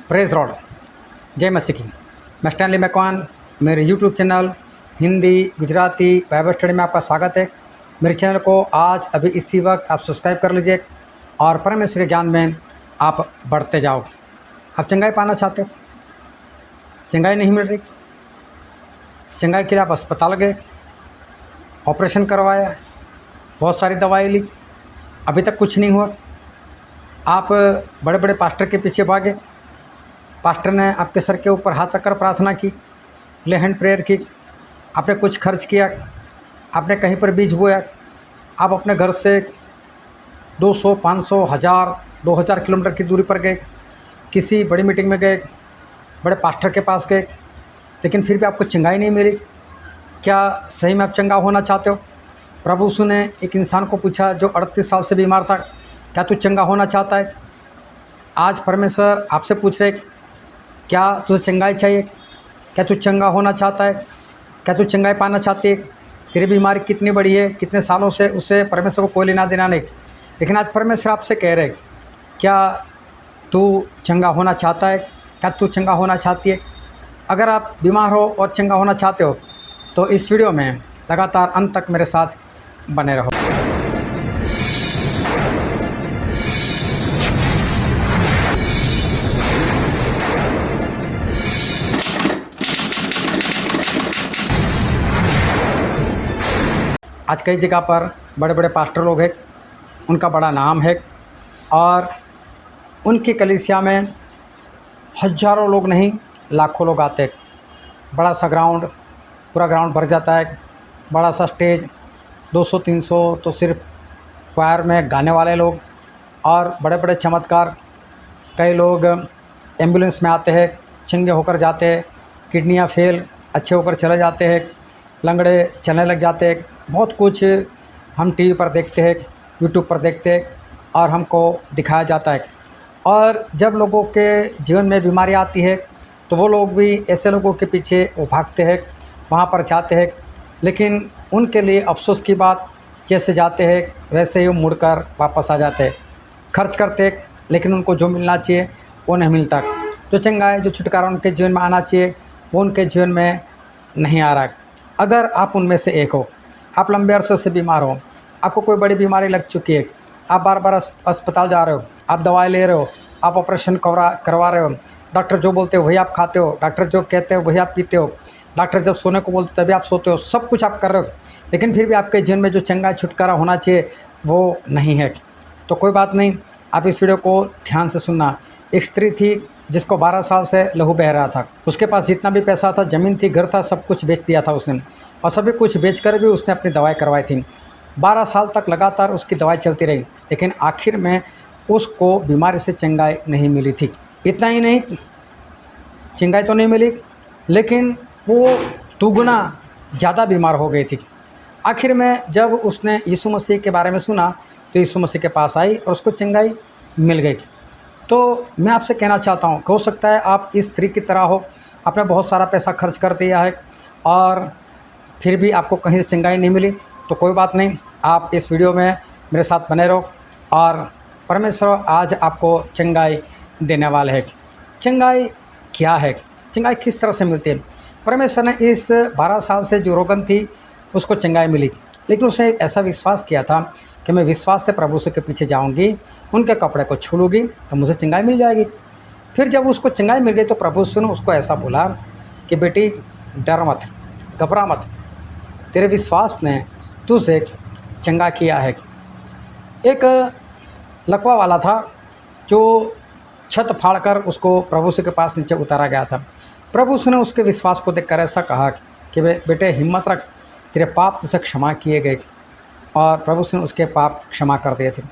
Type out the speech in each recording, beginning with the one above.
Praise rod, जय मसीह की। मैं स्टैनली मैकवान, मेरे YouTube channel Hindi Gujarati Bible study में आपका स्वागत है। मेरे चैनल को आज अभी इसी वक्त आप सब्सक्राइब कर लीजिए और परमेश्वर के ज्ञान में आप बढ़ते जाओ। आप चंगाई पाना चाहते हो, चंगाई नहीं मिल रही, चंगाई के लिए आप अस्पताल गए, ऑपरेशन करवाया, बहुत सारी दवाई ली, अभी तक कुछ नहीं हुआ। आप बड़े बड़े पास्टर के पीछे भागे, पास्टर ने आपके सर के ऊपर हाथ रखकर प्रार्थना की, ले हैंड प्रेयर की, आपने कुछ खर्च किया, आपने कहीं पर बीज बोया, आप अपने घर से 200, 500, 1000, 2000 किलोमीटर की दूरी पर गए, किसी बड़ी मीटिंग में गए, बड़े पास्टर के पास गए, लेकिन फिर भी आपको चंगाई नहीं मिली। क्या सही में आप चंगा होना चाहते हो? प्रभु यीशु ने एक इंसान को पूछा जो 38 साल से बीमार था, क्या तू चंगा होना चाहता है? आज परमेश्वर आपसे पूछ रहे, क्या तुझे चंगाई चाहिए? क्या तू चंगा होना चाहता है? क्या तू चंगाई पाना चाहती है? तेरी बीमारी कितनी बड़ी है, कितने सालों से, उससे परमेश्वर को कोई लेना देना नहीं। लेकिन आज परमेश्वर आपसे कह रहे, क्या तू चंगा होना चाहता है? क्या तू चंगा होना चाहती है? अगर आप बीमार हो और चंगा होना चाहते हो तो इस वीडियो में लगातार अंत तक मेरे साथ बने रहो। आज कई जगह पर बड़े बड़े पास्टर लोग हैं, उनका बड़ा नाम है और उनकी कलीसिया में हज़ारों लोग नहीं लाखों लोग आते हैं। बड़ा सा ग्राउंड, पूरा ग्राउंड भर जाता है, बड़ा सा स्टेज, 200-300 तो सिर्फ क्वायर में गाने वाले लोग और बड़े बड़े चमत्कार। कई लोग एम्बुलेंस में आते हैं, चंगे होकर जाते हैं, किडनियाँ फेल अच्छे होकर चले जाते हैं, लंगड़े चलने लग जाते हैं। बहुत कुछ हम टीवी पर देखते हैं, यूट्यूब पर देखते हैं और हमको दिखाया जाता है। और जब लोगों के जीवन में बीमारी आती है तो वो लोग भी ऐसे लोगों के पीछे वो भागते हैं, वहाँ पर जाते हैं। लेकिन उनके लिए अफसोस की बात, जैसे जाते हैं वैसे ही वो मुड़कर वापस आ जाते हैं। खर्च करते हैं लेकिन उनको जो मिलना चाहिए वो नहीं मिलता। जो चंगाई, जो छुटकारा उनके जीवन में आना चाहिए वो उनके जीवन में नहीं आ रहा है। अगर आप उनमें से एक हो, आप लंबे अरसे से बीमार हो, आपको कोई बड़ी बीमारी लग चुकी है, आप बार बार अस्पताल जा रहे हो, आप दवाई ले रहे हो, आप ऑपरेशन करवा रहे हो, डॉक्टर जो बोलते हो वही आप खाते हो, डॉक्टर जो कहते हो वही आप पीते हो, डॉक्टर जब सोने को बोलते तभी आप सोते हो, सब कुछ आप कर रहे हो, लेकिन फिर भी आपके जीवन में जो चंगाई छुटकारा होना चाहिए वो नहीं है। तो कोई बात नहीं, आप इस वीडियो को ध्यान से सुनना। एक स्त्री थी जिसको 12 साल से लहू बह रहा था। उसके पास जितना भी पैसा था, ज़मीन थी, घर था, सब कुछ बेच दिया था उसने, और सभी कुछ बेचकर भी उसने अपनी दवाई करवाई थी। 12 साल तक लगातार उसकी दवाई चलती रही, लेकिन आखिर में उसको बीमारी से चंगाई नहीं मिली थी। इतना ही नहीं, चंगाई तो नहीं मिली, लेकिन वो दुगुना ज़्यादा बीमार हो गई थी। आखिर में जब उसने यीशु मसीह के बारे में सुना तो यीशु मसीह के पास आई और उसको चंगाई मिल गई। तो मैं आपसे कहना चाहता हूँ, हो सकता है आप इस स्त्री की तरह हो, आपने बहुत सारा पैसा खर्च कर दिया है और फिर भी आपको कहीं से चंगाई नहीं मिली। तो कोई बात नहीं, आप इस वीडियो में मेरे साथ बने रहो और परमेश्वर आज आपको चंगाई देने वाले है। चंगाई क्या है? चंगाई किस तरह से मिलती है? परमेश्वर ने इस 12 साल से जो रोगन थी उसको चंगाई मिली, लेकिन उसने ऐसा विश्वास किया था कि मैं विश्वास से प्रभु से के पीछे जाऊंगी, उनके कपड़े को छू लूँगी तो मुझे चंगाई मिल जाएगी। फिर जब उसको चंगाई मिल गई तो प्रभु ने उसको ऐसा बोला कि बेटी डर मत, घबरा मत, तेरे विश्वास ने तुझे चंगा किया है। एक लकवा वाला था जो छत फाड़कर उसको प्रभु के पास नीचे उतारा गया था। प्रभु ने उसके विश्वास को देखकर ऐसा कहा कि बेटे हिम्मत रख, तेरे पाप तुझे क्षमा किए गए। और प्रभु ने उसके पाप क्षमा कर दिए थे।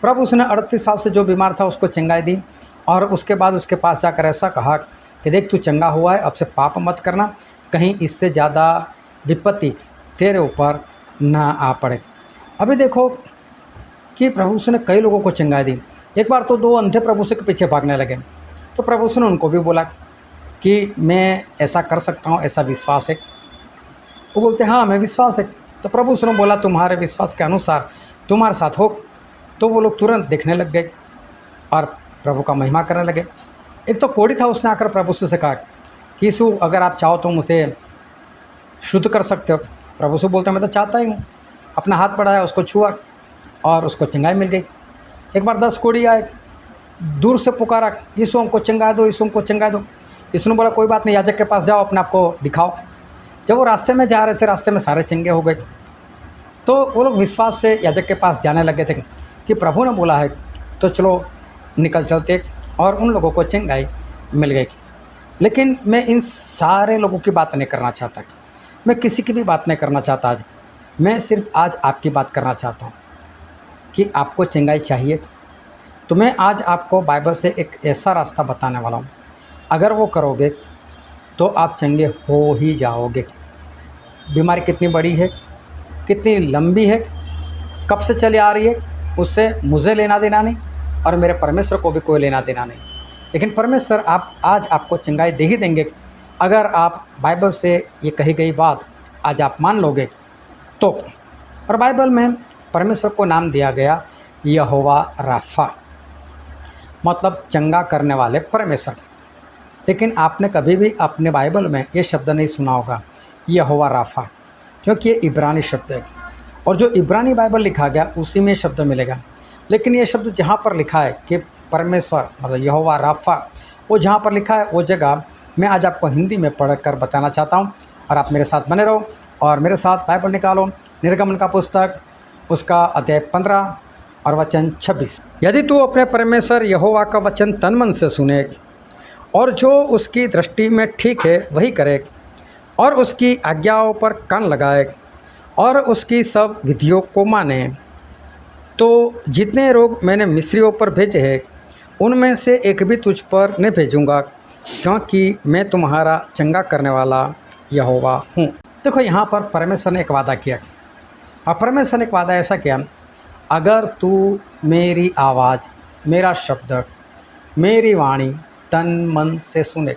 प्रभु ने 38 साल से जो बीमार था उसको चंगाई दी और उसके बाद उसके पास जाकर ऐसा कहा कि देख तू चंगा हुआ है, अब से पाप मत करना, कहीं इससे ज़्यादा विपत्ति तेरे ऊपर ना आ पड़े। अभी देखो कि प्रभु ने कई लोगों को चंगाई दी। एक बार तो 2 अंधे प्रभु के पीछे भागने लगे, तो प्रभु ने उनको भी बोला कि मैं ऐसा कर सकता हूँ, ऐसा विश्वास है? वो बोलते हाँ मैं विश्वास है। तो प्रभु ने बोला तुम्हारे विश्वास के अनुसार तुम्हारे साथ हो। तो वो लोग तुरंत देखने लग गए और प्रभु का महिमा करने लगे। एक तो कोढ़ी था, उसने आकर प्रभु यीशु से कहा कि यीशु अगर आप चाहो तो मुझे शुद्ध कर सकते हो। प्रभु यीशु बोलते मैं तो चाहता ही हूँ। अपना हाथ बढ़ाया, उसको छुआ और उसको चंगाई मिल गई। एक बार 10 कोढ़ी आए, दूर से पुकारा, यीशु हमको चंगा दो, यीशु हमको चंगा दो। यीशु ने बोला कोई बात नहीं, याजक के पास जाओ, अपने आप को दिखाओ। जब वो रास्ते में जा रहे थे, रास्ते में सारे चंगे हो गए। तो वो लोग विश्वास से याजक के पास जाने लगे थे कि प्रभु ने बोला है तो चलो निकल चलते, और उन लोगों को चंगाई मिल गई। लेकिन मैं इन सारे लोगों की बात नहीं करना चाहता, मैं किसी की भी बात नहीं करना चाहता। आज मैं सिर्फ आज आपकी बात करना चाहता हूँ कि आपको चंगाई चाहिए तो मैं आज आपको बाइबल से एक ऐसा रास्ता बताने वाला हूँ, अगर वो करोगे तो आप चंगे हो ही जाओगे। बीमारी कितनी बड़ी है, कितनी लंबी है, कब से चली आ रही है, उससे मुझे लेना देना नहीं और मेरे परमेश्वर को भी कोई लेना देना नहीं। लेकिन परमेश्वर आप आज आपको चंगाई दे ही देंगे अगर आप बाइबल से ये कही गई बात आज आप मान लोगे तो। और बाइबल में परमेश्वर को नाम दिया गया यहोवा राफा, मतलब चंगा करने वाले परमेश्वर। लेकिन आपने कभी भी अपने बाइबल में ये शब्द नहीं सुना होगा यहोवा राफा, क्योंकि ये इब्रानी शब्द है और जो इब्रानी बाइबल लिखा गया उसी में शब्द मिलेगा। लेकिन ये शब्द जहाँ पर लिखा है कि परमेश्वर मतलब यहोवा राफा, वो जहाँ पर लिखा है वो जगह मैं आज आपको हिंदी में पढ़ कर बताना चाहता हूँ। और आप मेरे साथ बने रहो और मेरे साथ बाइबल निकालो। निर्गमन का पुस्तक उसका अध्याय 15 और वचन 26। यदि तू अपने परमेश्वर यहोवा का वचन तन मन से सुने और जो उसकी दृष्टि में ठीक है वही करे और उसकी आज्ञाओं पर कान लगाए और उसकी सब विधियों को माने, तो जितने रोग मैंने मिस्रियों पर भेजे हैं उनमें से एक भी तुझ पर नहीं भेजूँगा, क्योंकि मैं तुम्हारा चंगा करने वाला यहोवा हूँ। देखो यहाँ पर परमेश्वर ने एक वादा किया और परमेश्वर ने एक वादा ऐसा किया, अगर तू मेरी आवाज़, मेरा शब्द, मेरी वाणी तन मन से सुने।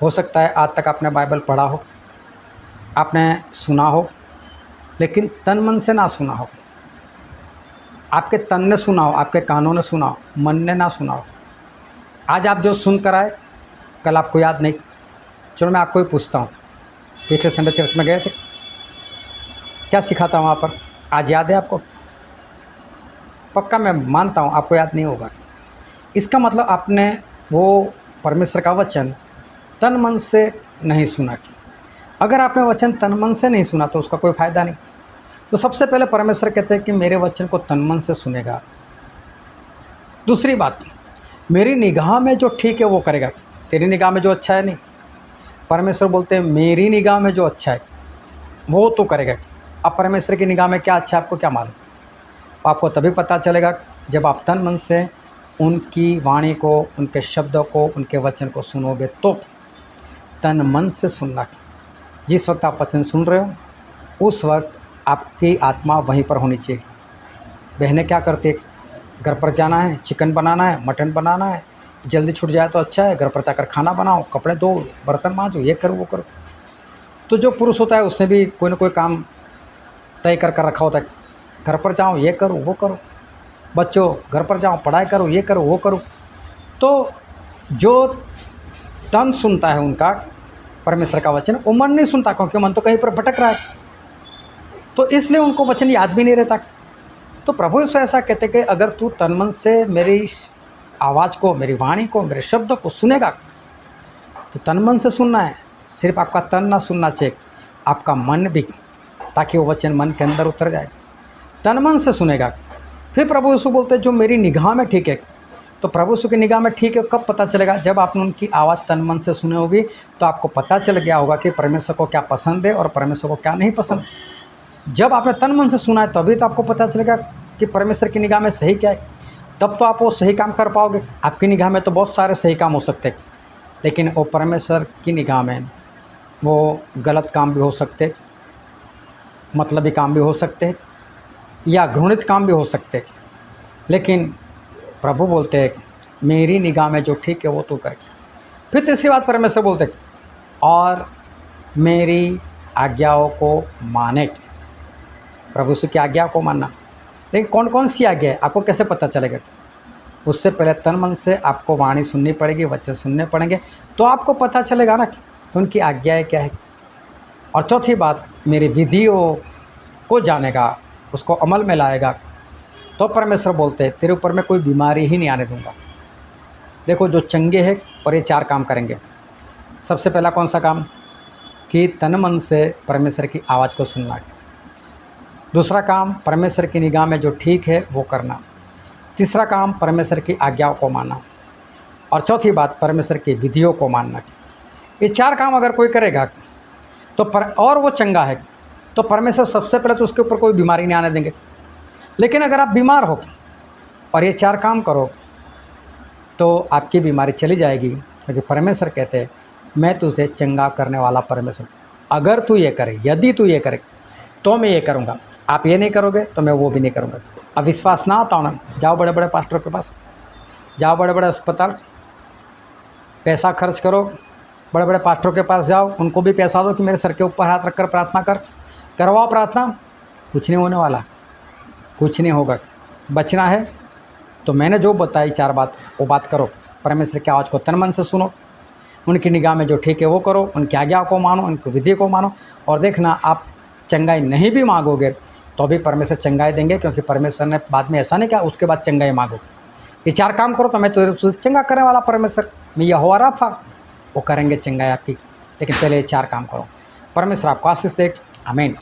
हो सकता है आज तक आपने बाइबल पढ़ा हो, आपने सुना हो, लेकिन तन मन से ना सुना हो। आपके तन ने सुना हो, आपके कानों ने सुना हो, मन ने ना सुना हो। आज आप जो सुन कर आए कल आपको याद नहीं। चलो मैं आपको ही पूछता हूँ, पिछले संडे चर्च में गए थे, क्या सिखा था वहाँ पर? आज याद है आपको? पक्का मैं मानता हूँ आपको याद नहीं होगा। इसका मतलब आपने वो परमेश्वर का वचन तन मन से नहीं सुना। अगर आपने वचन तन मन से नहीं सुना तो उसका कोई फ़ायदा नहीं। तो सबसे पहले परमेश्वर कहते हैं कि मेरे वचन को तन मन से सुनेगा। दूसरी बात, मेरी निगाह में जो ठीक है वो करेगा। तेरी निगाह में जो अच्छा है नहीं, परमेश्वर बोलते हैं मेरी निगाह में जो अच्छा है वो तो करेगा। अब परमेश्वर की निगाह में क्या अच्छा है आपको क्या मालूम? आपको तभी पता चलेगा जब आप तन मन से उनकी वाणी को, उनके शब्दों को, उनके वचन को सुनोगे। तो तन मन से सुनना, जिस वक्त आप वचन सुन रहे हो उस वक्त आपकी आत्मा वहीं पर होनी चाहिए। बहनें क्या करती है, घर पर जाना है, चिकन बनाना है, मटन बनाना है, जल्दी छूट जाए तो अच्छा है, घर पर जाकर खाना बनाओ, कपड़े धो, बर्तन मांजो, ये करो वो करो। तो जो पुरुष होता है उसने भी कोई ना कोई काम तय कर रखा होता है, घर पर जाओ ये करो वो करो, बच्चों घर पर जाओ पढ़ाई करो, ये करो वो करो। तो जो तन सुनता है उनका परमेश्वर का वचन, वो मन नहीं सुनता, क्योंकि मन तो कहीं पर भटक रहा है, तो इसलिए उनको वचन याद भी नहीं रहता। तो प्रभु यीशु ऐसा कहते कि अगर तू तन मन से मेरी आवाज़ को, मेरी वाणी को, मेरे शब्द को सुनेगा, तो तन मन से सुनना है। सिर्फ आपका तन ना सुनना चाहिए, आपका मन भी, ताकि वो वचन मन के अंदर उतर जाए। तन मन से सुनेगा। फिर प्रभु यीशु बोलते हैं जो मेरी निगाह में ठीक है। तो प्रभु यीशु की निगाह में ठीक है कब पता चलेगा? जब आपने उनकी आवाज़ तन मन से सुने होगी तो आपको पता चल गया होगा कि परमेश्वर को क्या पसंद है और परमेश्वर को क्या नहीं पसंद। जब आपने तन मन से सुना है तभी तो आपको पता चलेगा कि परमेश्वर की निगाह में सही क्या है, तब तो आप वो सही काम कर पाओगे। आपकी निगाह में तो बहुत सारे सही काम हो सकते हैं, लेकिन वो परमेश्वर की निगाह में वो गलत काम भी हो सकते, मतलबी काम भी हो सकते या घृणित काम भी हो सकते। लेकिन प्रभु बोलते हैं मेरी निगाह में जो ठीक है वो तो करे। फिर तीसरी बात परमेश्वर बोलते और मेरी आज्ञाओं को माने। प्रभु यीशु की आज्ञा को मानना। लेकिन कौन कौन सी आज्ञा है आपको कैसे पता चलेगा? उससे पहले तन मन से आपको वाणी सुननी पड़ेगी, वचन सुनने पड़ेंगे, तो आपको पता चलेगा ना कि उनकी आज्ञाएँ क्या है। और चौथी बात, मेरी विधियों को जानेगा, उसको अमल में लाएगा, तो परमेश्वर बोलते हैं तेरे ऊपर मैं कोई बीमारी ही नहीं आने दूंगा। देखो जो चंगे हैं और ये 4 काम करेंगे। सबसे पहला कौन सा काम, कि तन मन से परमेश्वर की आवाज़ को सुनना। दूसरा काम, परमेश्वर की निगाह में जो ठीक है वो करना। तीसरा काम, परमेश्वर की आज्ञाओं को मानना। और चौथी बात, परमेश्वर की विधियों को मानना। ये 4 काम अगर कोई करेगा तो और वो चंगा है, तो परमेश्वर सबसे पहले तो उसके ऊपर कोई बीमारी नहीं आने देंगे। लेकिन अगर आप बीमार हो और ये 4 काम करो तो आपकी बीमारी चली जाएगी, क्योंकि परमेश्वर कहते हैं मैं तुझे चंगा करने वाला परमेश्वर, अगर तू ये करे, यदि तू ये करे तो मैं ये करूँगा, आप ये नहीं करोगे तो मैं वो भी नहीं करूँगा। अब विश्वास ना आता हो ना, जाओ बड़े बड़े पास्टरों के पास, जाओ बड़े बड़े अस्पताल, पैसा खर्च करो, बड़े बड़े पास्टरों के पास जाओ, उनको भी पैसा दो कि मेरे सर के ऊपर हाथ रखकर प्रार्थना करवाओ प्रार्थना, कुछ नहीं होने वाला, कुछ नहीं होगा। बचना है तो मैंने जो बताई 4 बात, वो बात करो। परमेश्वर की आवाज़ को तन मन से सुनो, उनकी निगाह में जो ठीक है वो करो, उनकी आज्ञा को मानो, उनकी विधि को मानो, और देखना आप चंगाई नहीं भी मांगोगे तो भी परमेश्वर चंगाई देंगे, क्योंकि परमेश्वर ने बाद में ऐसा नहीं कहा उसके बाद चंगाई मांगो। ये 4 काम करो तो मैं तुझे चंगा करने वाला परमेश्वर, मैं यहोवा राफा, वो करेंगे चंगाई आपकी। लेकिन पहले ये 4 काम करो। परमेश्वर आपको आशीष दे। आमीन।